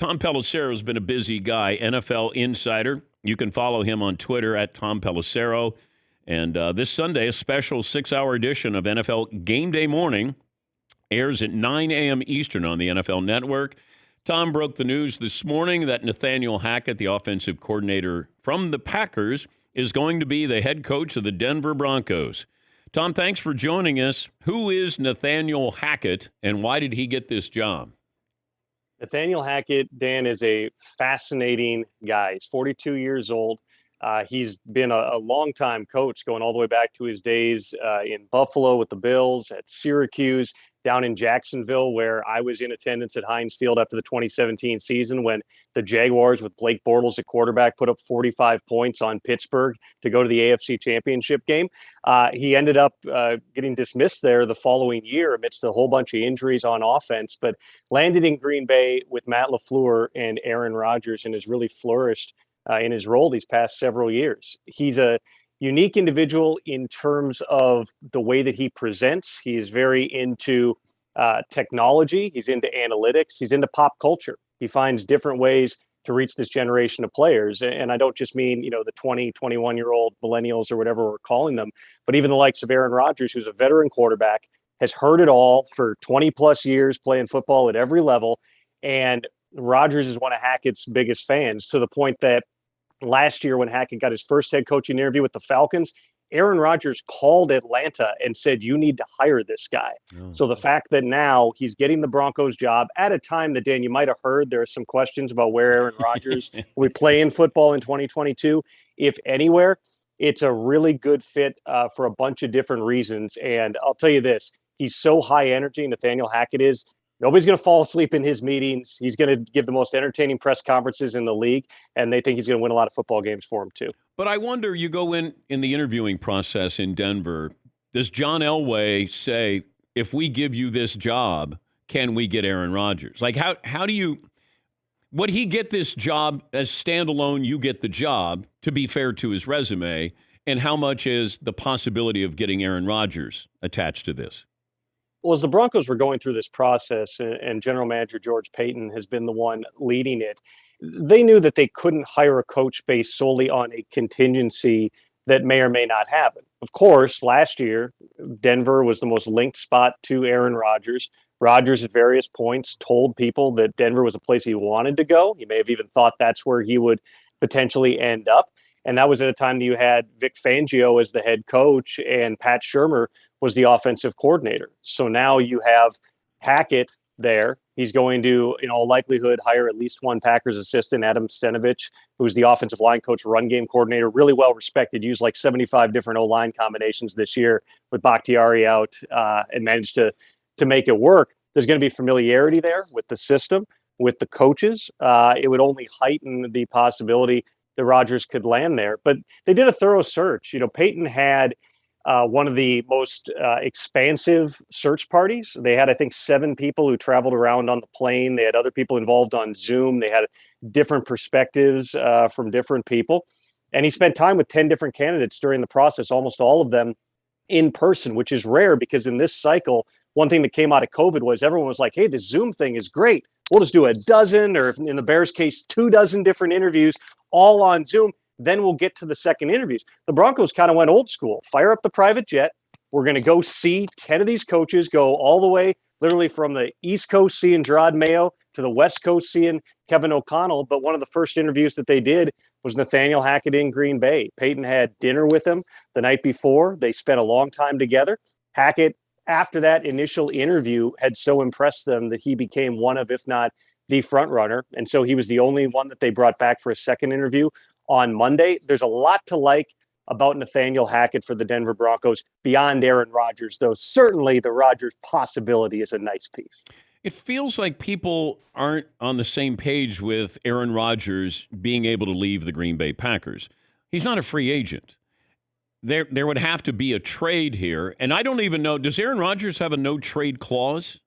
Tom Pelissero has been a busy guy, NFL insider. You can follow him on Twitter at Tom Pelissero. And this Sunday, a special 6-hour edition of NFL Game Day Morning airs at 9 a.m. Eastern on the NFL Network. Tom broke the news this morning that Nathaniel Hackett, the offensive coordinator from the Packers, is going to be the head coach of the Denver Broncos. Tom, thanks for joining us. Who is Nathaniel Hackett, and why did he get this job? Nathaniel Hackett, Dan, is a fascinating guy. He's 42 years old. He's been a longtime coach, going all the way back to his days in Buffalo with the Bills, at Syracuse, down in Jacksonville, where I was in attendance at Heinz Field after the 2017 season when the Jaguars with Blake Bortles at quarterback put up 45 points on Pittsburgh to go to the AFC Championship game. He ended up getting dismissed there the following year amidst a whole bunch of injuries on offense, but landed in Green Bay with Matt LaFleur and Aaron Rodgers and has really flourished in his role these past several years. He's a unique individual in terms of the way that he presents. He is very into technology. He's into analytics. He's into pop culture. He finds different ways to reach this generation of players. And I don't just mean, the 20, 21-year-old millennials or whatever we're calling them, but even the likes of Aaron Rodgers, who's a veteran quarterback, has heard it all for 20 plus years playing football at every level. And Rodgers is one of Hackett's biggest fans, to the point that last year when Hackett got his first head coaching interview with the Falcons, Aaron Rodgers called Atlanta and said, "You need to hire this guy." Oh. So the fact that now he's getting the Broncos job at a time that, Dan, you might have heard there are some questions about where Aaron Rodgers will play in football in 2022, if anywhere, it's a really good fit for a bunch of different reasons. And I'll tell you this, he's so high energy, Nathaniel Hackett is. Nobody's going to fall asleep in his meetings. He's going to give the most entertaining press conferences in the league, and they think he's going to win a lot of football games for him too. But I wonder, you go in the interviewing process in Denver, does John Elway say, if we give you this job, can we get Aaron Rodgers? Like, how do you – would he get this job as standalone, you get the job, to be fair to his resume, and how much is the possibility of getting Aaron Rodgers attached to this? Well, as the Broncos were going through this process, and general manager George Payton has been the one leading it, they knew that they couldn't hire a coach based solely on a contingency that may or may not happen. Of course, last year, Denver was the most linked spot to Aaron Rodgers. Rodgers at various points told people that Denver was a place he wanted to go. He may have even thought that's where he would potentially end up. And that was at a time that you had Vic Fangio as the head coach and Pat Shurmur was the offensive coordinator. So now you have Hackett there. He's going to, in all likelihood, hire at least one Packers assistant, Adam Stenovich, who's the offensive line coach, run game coordinator, really well respected, used like 75 different O-line combinations this year with Bakhtiari out and managed to make it work. There's going to be familiarity there with the system, with the coaches. It would only heighten the possibility that Rodgers could land there. But they did a thorough search. Payton had one of the most expansive search parties. They had, I think, 7 people who traveled around on the plane. They had other people involved on Zoom. They had different perspectives from different people. And he spent time with 10 different candidates during the process, almost all of them in person, which is rare because in this cycle, one thing that came out of COVID was everyone was like, hey, the Zoom thing is great. We'll just do a dozen, or in the Bears case, 24 different interviews all on Zoom. Then we'll get to the second interviews. The Broncos kind of went old school. Fire up the private jet. We're going to go see 10 of these coaches, go all the way literally from the East Coast seeing Gerard Mayo to the West Coast seeing Kevin O'Connell. But one of the first interviews that they did was Nathaniel Hackett in Green Bay. Payton had dinner with him the night before. They spent a long time together. Hackett, after that initial interview, had so impressed them that he became one of, if not the front runner. And so he was the only one that they brought back for a second interview on Monday. There's a lot to like about Nathaniel Hackett for the Denver Broncos beyond Aaron Rodgers, though certainly the Rodgers possibility is a nice piece. It feels like people aren't on the same page with Aaron Rodgers being able to leave the Green Bay Packers. He's not a free agent. There would have to be a trade here. And I don't even know, does Aaron Rodgers have a no-trade clause?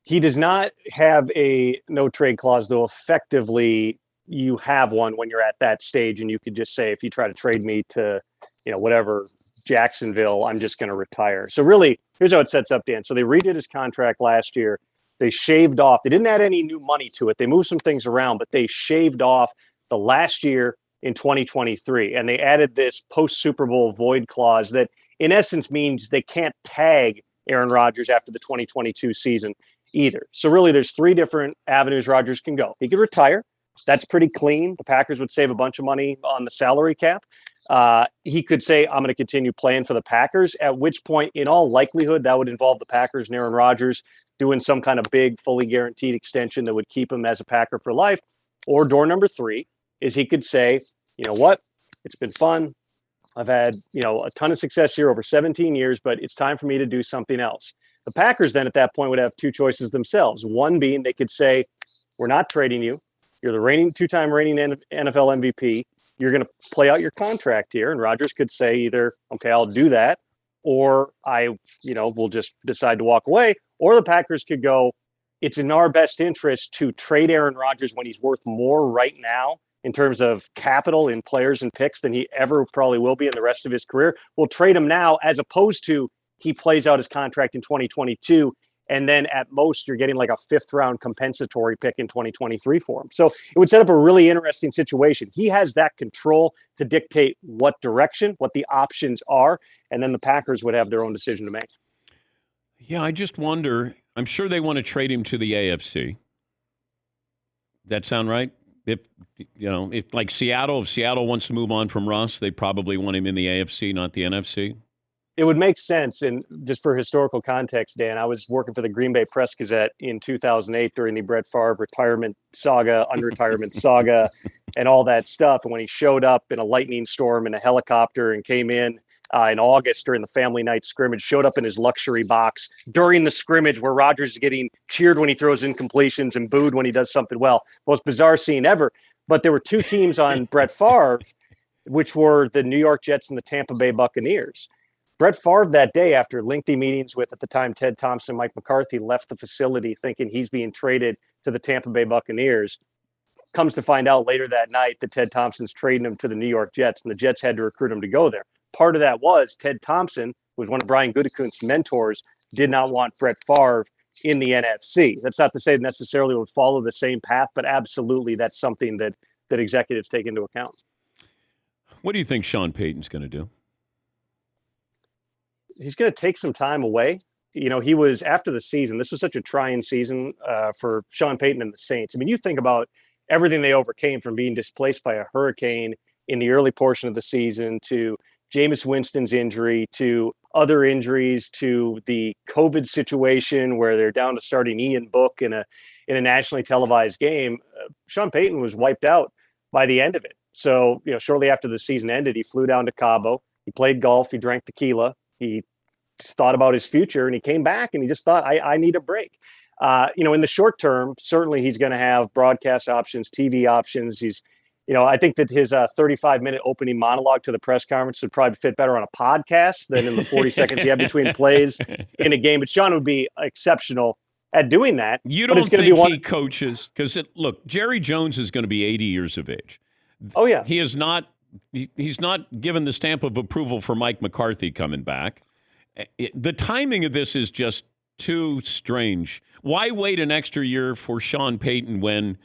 He does not have a no-trade clause, though effectively you have one when you're at that stage, and you could just say, if you try to trade me to, whatever, Jacksonville, I'm just going to retire. So really, here's how it sets up, Dan. So they redid his contract last year. They shaved off. They didn't add any new money to it. They moved some things around, but they shaved off the last year in 2023. And they added this post-Super Bowl void clause that in essence means they can't tag Aaron Rodgers after the 2022 season either. So really there's three different avenues Rodgers can go. He could retire. That's pretty clean. The Packers would save a bunch of money on the salary cap. He could say, I'm going to continue playing for the Packers, at which point, in all likelihood, that would involve the Packers and Aaron Rodgers doing some kind of big, fully guaranteed extension that would keep him as a Packer for life. Or door number three is he could say, you know what, it's been fun. I've had, a ton of success here over 17 years, but it's time for me to do something else. The Packers then at that point would have two choices themselves. One being they could say, we're not trading you. You're the two-time reigning NFL MVP. You're going to play out your contract here. And Rodgers could say either, okay, I'll do that, or we'll just decide to walk away. Or the Packers could go, it's in our best interest to trade Aaron Rodgers when he's worth more right now in terms of capital in players and picks than he ever probably will be in the rest of his career. We'll trade him now, as opposed to he plays out his contract in 2022. And then at most, you're getting like a fifth-round compensatory pick in 2023 for him. So it would set up a really interesting situation. He has that control to dictate what direction, what the options are, and then the Packers would have their own decision to make. Yeah, I just wonder. I'm sure they want to trade him to the AFC. That sound right? If like Seattle, if Seattle wants to move on from Russ, they probably want him in the AFC, not the NFC. It would make sense. And just for historical context, Dan, I was working for the Green Bay Press Gazette in 2008 during the Brett Favre retirement saga, unretirement saga, and all that stuff. And when he showed up in a lightning storm in a helicopter and came in August during the family night scrimmage, showed up in his luxury box during the scrimmage where Rodgers is getting cheered when he throws incompletions and booed when he does something well. Most bizarre scene ever. But there were two teams on Brett Favre, which were the New York Jets and the Tampa Bay Buccaneers. Brett Favre that day, after lengthy meetings with, at the time, Ted Thompson, Mike McCarthy, left the facility thinking he's being traded to the Tampa Bay Buccaneers. Comes to find out later that night that Ted Thompson's trading him to the New York Jets, and the Jets had to recruit him to go there. Part of that was Ted Thompson, who was one of Brian Gutekunst's mentors, did not want Brett Favre in the NFC. That's not to say it necessarily would follow the same path, but absolutely that's something that executives take into account. What do you think Sean Payton's going to do? He's going to take some time away. He was, after the season, this was such a trying season for Sean Payton and the Saints. I mean, you think about everything they overcame, from being displaced by a hurricane in the early portion of the season, to Jameis Winston's injury, to other injuries, to the COVID situation where they're down to starting Ian Book in a nationally televised game. Sean Payton was wiped out by the end of it. So, shortly after the season ended, he flew down to Cabo. He played golf. He drank tequila. He just thought about his future, and he came back and he just thought, I need a break. In the short term, certainly he's going to have broadcast options, TV options. He's, I think that his 35-minute opening monologue to the press conference would probably fit better on a podcast than in the 40 seconds he had between plays in a game. But Sean would be exceptional at doing that. You don't think he coaches? Because, look, Jerry Jones is going to be 80 years of age. Oh, yeah. He is not. He's not given the stamp of approval for Mike McCarthy coming back. The timing of this is just too strange. Why wait an extra year for Sean Payton when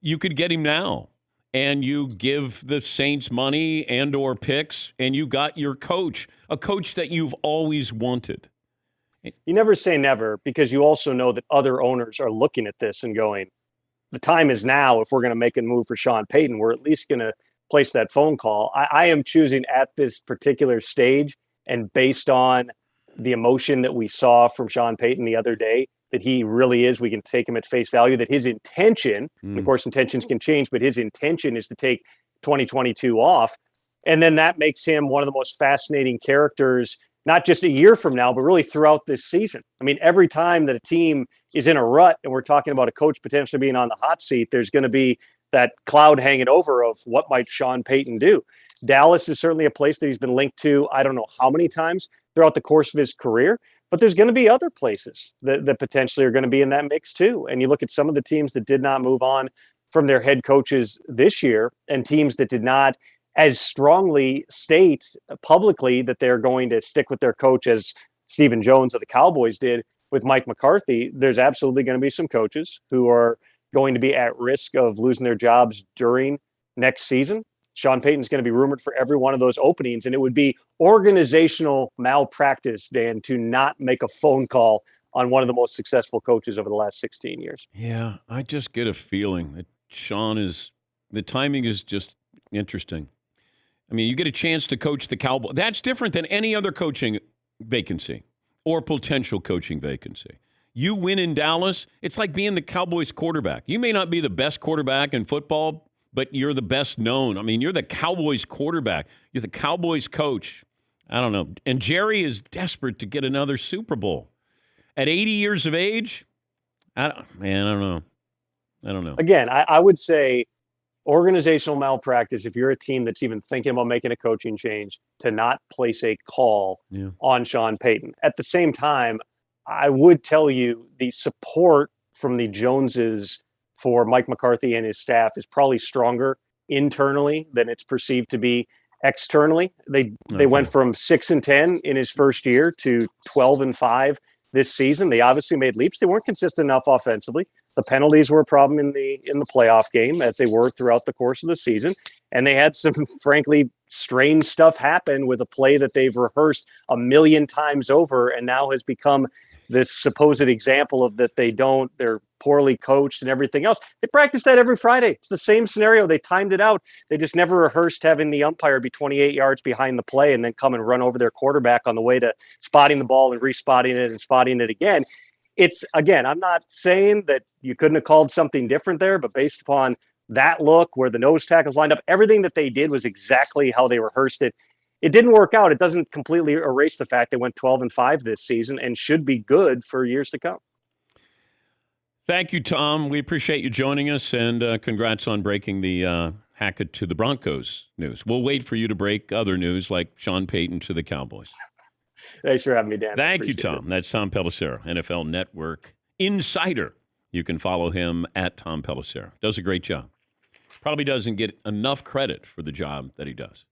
you could get him now? And you give the Saints money and or picks, and you got your coach, a coach that you've always wanted. You never say never, because you also know that other owners are looking at this and going, the time is now. If we're going to make a move for Sean Payton, we're at least going to place that phone call. I am choosing at this particular stage, and based on the emotion that we saw from Sean Payton the other day, that he really is, we can take him at face value, that his intention, and of course intentions can change, but his intention is to take 2022 off. And then that makes him one of the most fascinating characters, not just a year from now, but really throughout this season. I mean, every time that a team is in a rut and we're talking about a coach potentially being on the hot seat, there's going to be that cloud hanging over of what might Sean Payton do. Dallas is certainly a place that he's been linked to, I don't know how many times throughout the course of his career, but there's going to be other places that potentially are going to be in that mix too. And you look at some of the teams that did not move on from their head coaches this year, and teams that did not as strongly state publicly that they're going to stick with their coach as Stephen Jones of the Cowboys did with Mike McCarthy, there's absolutely going to be some coaches who are going to be at risk of losing their jobs during next season. Sean Payton's going to be rumored for every one of those openings, and it would be organizational malpractice, Dan, to not make a phone call on one of the most successful coaches over the last 16 years. Yeah, I just get a feeling that the timing is just interesting. I mean, you get a chance to coach the Cowboys. That's different than any other coaching vacancy or potential coaching vacancy. You win in Dallas, it's like being the Cowboys quarterback. You may not be the best quarterback in football, but you're the best known. I mean, you're the Cowboys quarterback. You're the Cowboys coach. I don't know. And Jerry is desperate to get another Super Bowl. At 80 years of age, I don't know. Again, I would say organizational malpractice, if you're a team that's even thinking about making a coaching change, to not place a call on Sean Payton. At the same time, I would tell you the support from the Joneses for Mike McCarthy and his staff is probably stronger internally than it's perceived to be externally. They went from 6-10 in his first year to 12-5 this season. They obviously made leaps. They weren't consistent enough offensively. The penalties were a problem in the playoff game, as they were throughout the course of the season. And they had some, frankly, strange stuff happen with a play that they've rehearsed a million times over and now has become this supposed example of that they're poorly coached and everything else. They practice that every Friday. It's the same scenario. They timed it out. They just never rehearsed having the umpire be 28 yards behind the play and then come and run over their quarterback on the way to spotting the ball and respotting it and spotting it again. Again, I'm not saying that you couldn't have called something different there, but based upon that look where the nose tackles lined up, everything that they did was exactly how they rehearsed it. It didn't work out. It doesn't completely erase the fact they went 12-5 this season and should be good for years to come. Thank you, Tom. We appreciate you joining us, and congrats on breaking the Hackett to the Broncos news. We'll wait for you to break other news like Sean Payton to the Cowboys. Thanks for having me, Dan. Thank you, Tom. That's Tom Pelissero, NFL Network insider. You can follow him at Tom Pelissero. Does a great job. Probably doesn't get enough credit for the job that he does.